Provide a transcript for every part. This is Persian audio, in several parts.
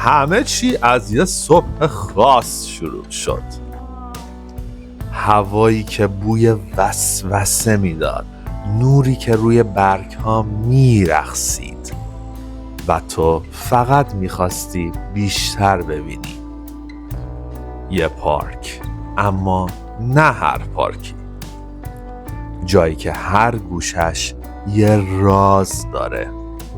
همه چی از یه صبح خاص شروع شد. هوایی که بوی وسوسه میداد، نوری که روی برگ‌ها میرقصید و تو فقط میخواستی بیشتر ببینی. یه پارک، اما نه هر پارکی. جایی که هر گوشش یه راز داره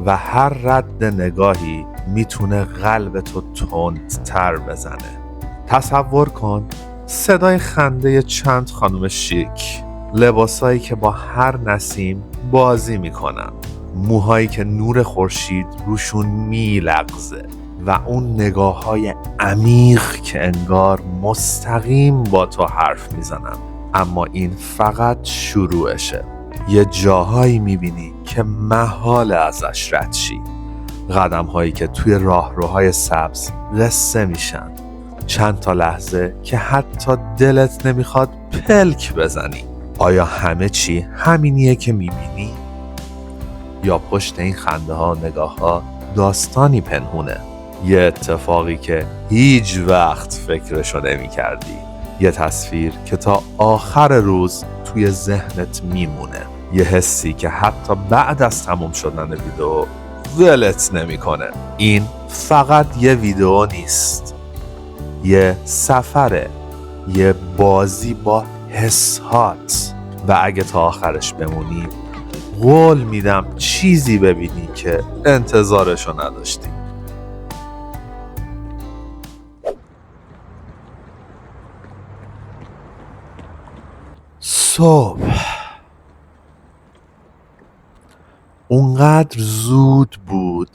و هر رد نگاهی میتونه قلب تو تندتر بزنه. تصور کن صدای خنده چند خانم شیک، لباسایی که با هر نسیم بازی میکنن، موهایی که نور خورشید روشون میلغزه و اون نگاه‌های عمیق که انگار مستقیم با تو حرف میزنن. اما این فقط شروعشه. یه جاهایی میبینی که محال ازش رد شی. قدم‌هایی که توی راهروهای سبز قصه میشن. چند تا لحظه که حتی دلت نمیخواد پلک بزنی. آیا همه چی همینیه که میبینی؟ یا پشت این خنده ها و نگاه ها داستانی پنهونه؟ یه اتفاقی که هیچ وقت فکرشو نمی کردی. یه تصویر که تا آخر روز توی ذهنت میمونه. یه حسی که حتی بعد از تموم شدن ویدیو ولت نمی کنه. این فقط یه ویدیو نیست، یه سفره، یه بازی با حسات. و اگه تا آخرش بمونی قول میدم چیزی ببینی که انتظارشو نداشتی. صبح اونقدر زود بود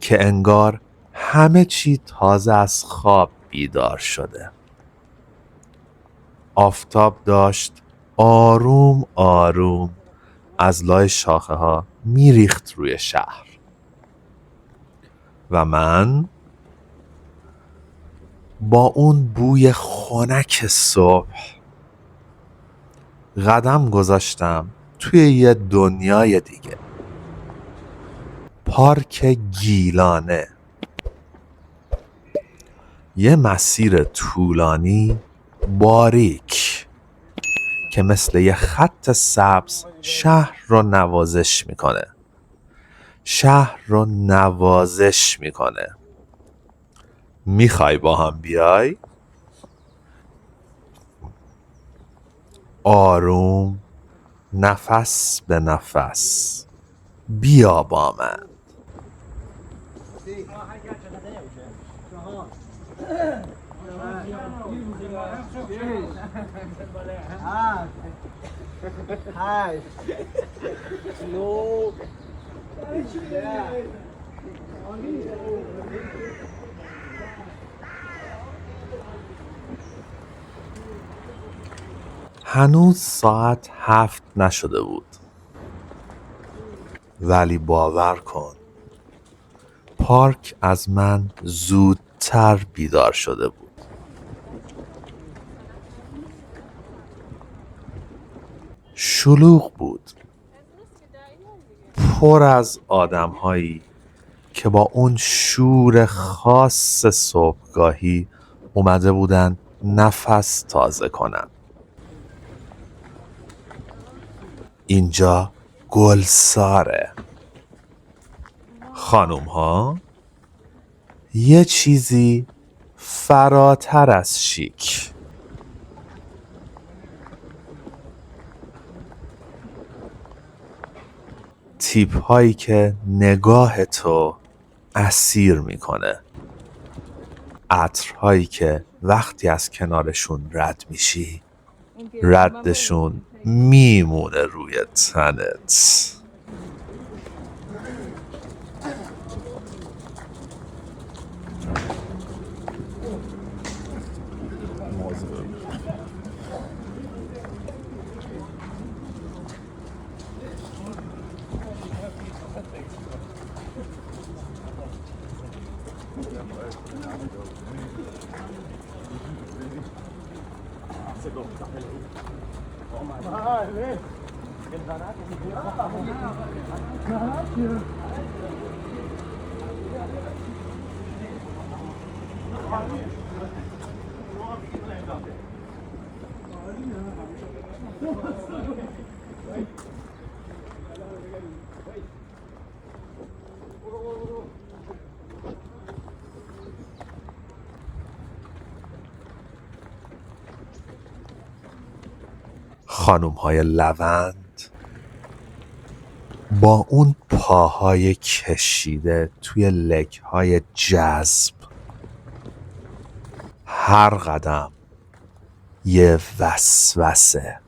که انگار همه چی تازه از خواب بیدار شده. آفتاب داشت آروم آروم از لای شاخه ها میریخت روی شهر و من با اون بوی خنک صبح قدم گذاشتم توی یه دنیای دیگه. پارک گیلانه، یه مسیر طولانی باریک که مثل یه خط سبز شهر رو نوازش میکنه. میخوای با هم بیای؟ آروم، نفس به نفس، بیا با من. هنوز ساعت 7 نشده بود، ولی باور کن پارک از من زودتر بیدار شده بود. شلوغ بود، پر از آدم‌هایی که با اون شور خاص صبحگاهی اومده بودن نفس تازه کنن. اینجا گلساره. خانوم‌ها یه چیزی فراتر از شیک. تیپ هایی که نگاه تو اسیر میکنه. عطرهایی که وقتی از کنارشون رد میشی ردشون میمونه روی تنت. خانوم های لوند با اون پاهای کشیده توی لک های جذب، هر قدم یه وسوسه.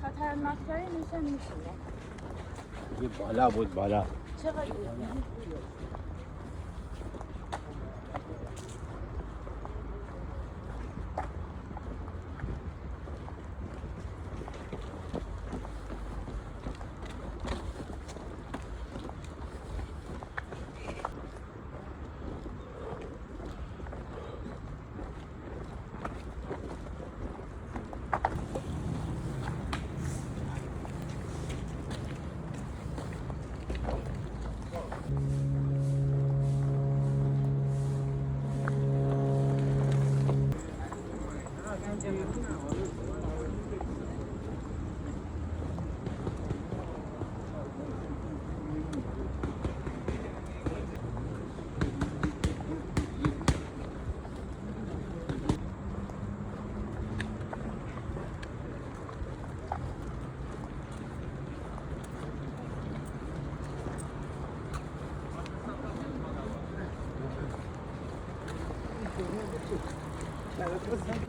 خطرناکتری میشه یه بالا بود بالا چقدر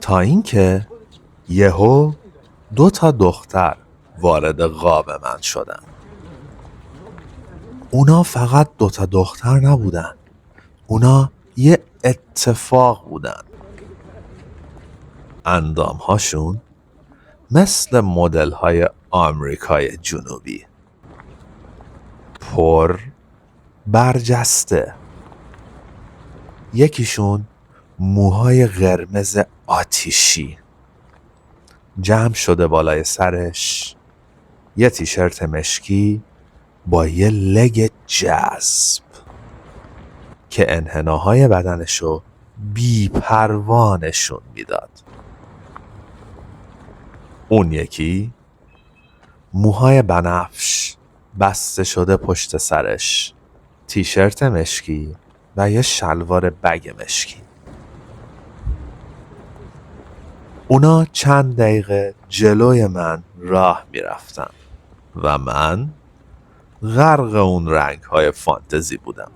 تا اینکه یهو 2 دختر وارد قاب من شدن. اونا فقط 2 دختر نبودن، اونا یه اتفاق بودن. اندامهاشون مثل مدل های آمریکای جنوبی، پر برجسته. یکیشون موهای قرمز آتیشی جمع شده بالای سرش، یه تیشرت مشکی با یه لگ جذب که انحناهای بدنشو بی پروا نشون میداد. اون یکی موهای بنفش بسته شده پشت سرش، تیشرت مشکی و یه شلوار بگ مشکی. اونا چند دقیقه جلوی من راه میرفتن و من غرق اون رنگ‌های فانتزی بودم.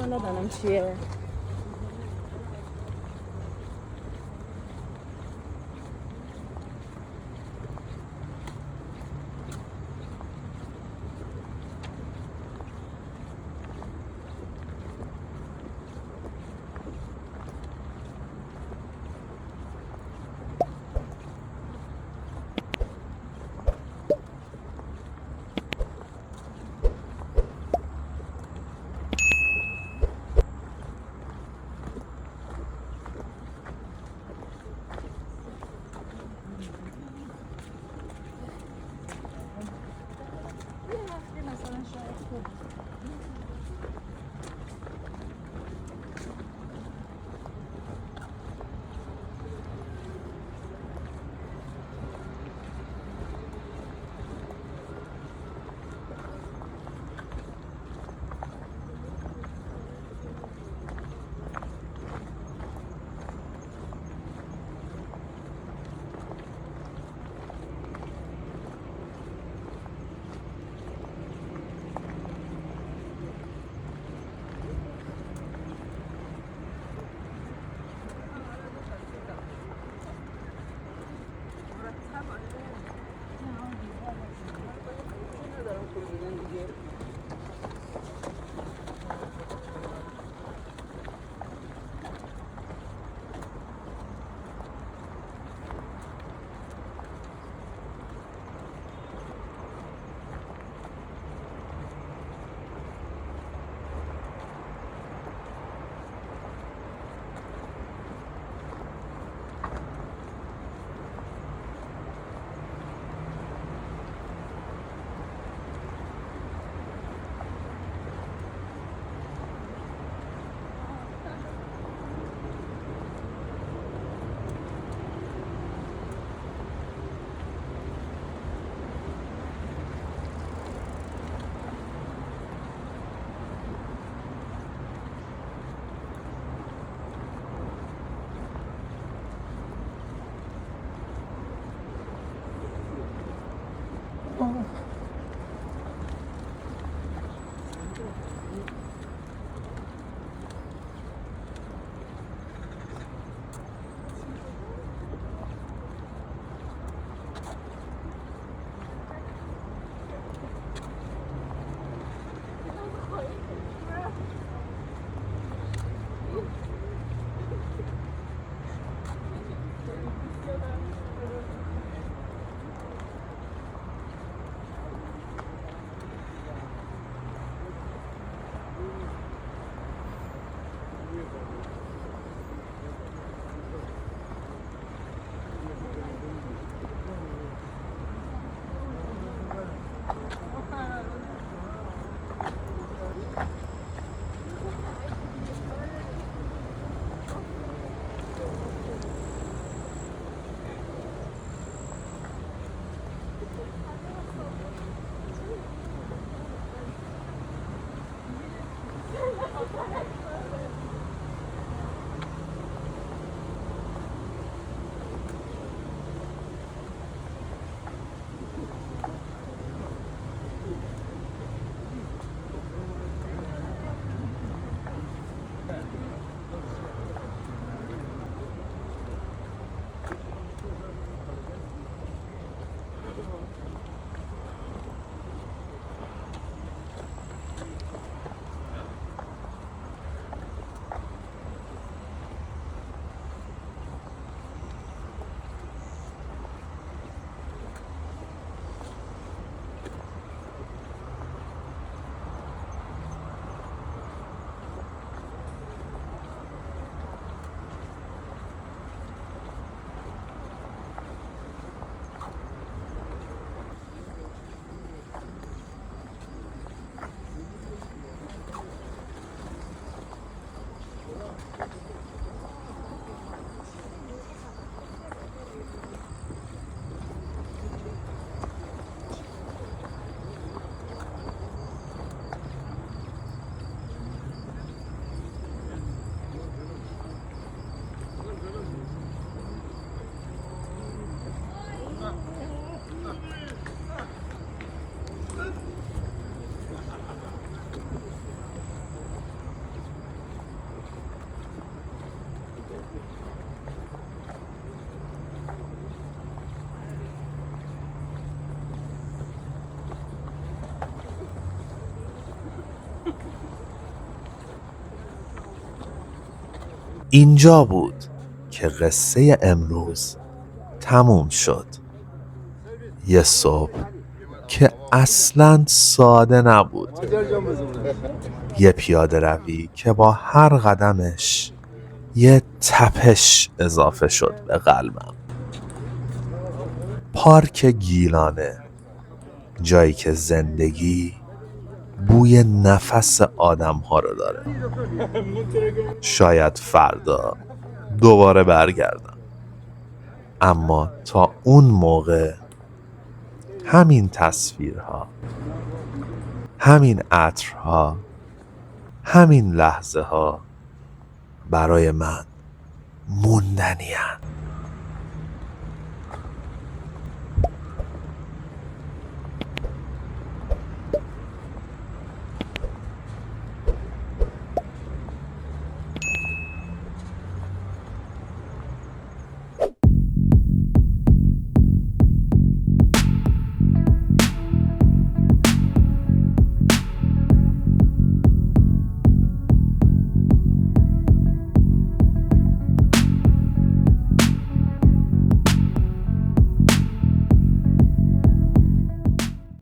ندارم چیه. اینجا بود که قصه امروز تموم شد. یه صبح که اصلاً ساده نبود. یه پیاده روی که با هر قدمش یه تپش اضافه شد به قلبم. پارک گیلانه، جایی که زندگی بوی نفس آدم ها رو داره. شاید فردا دوباره برگردم، اما تا اون موقع همین تصویرها، همین عطرها، همین لحظه ها برای من موندنی هن.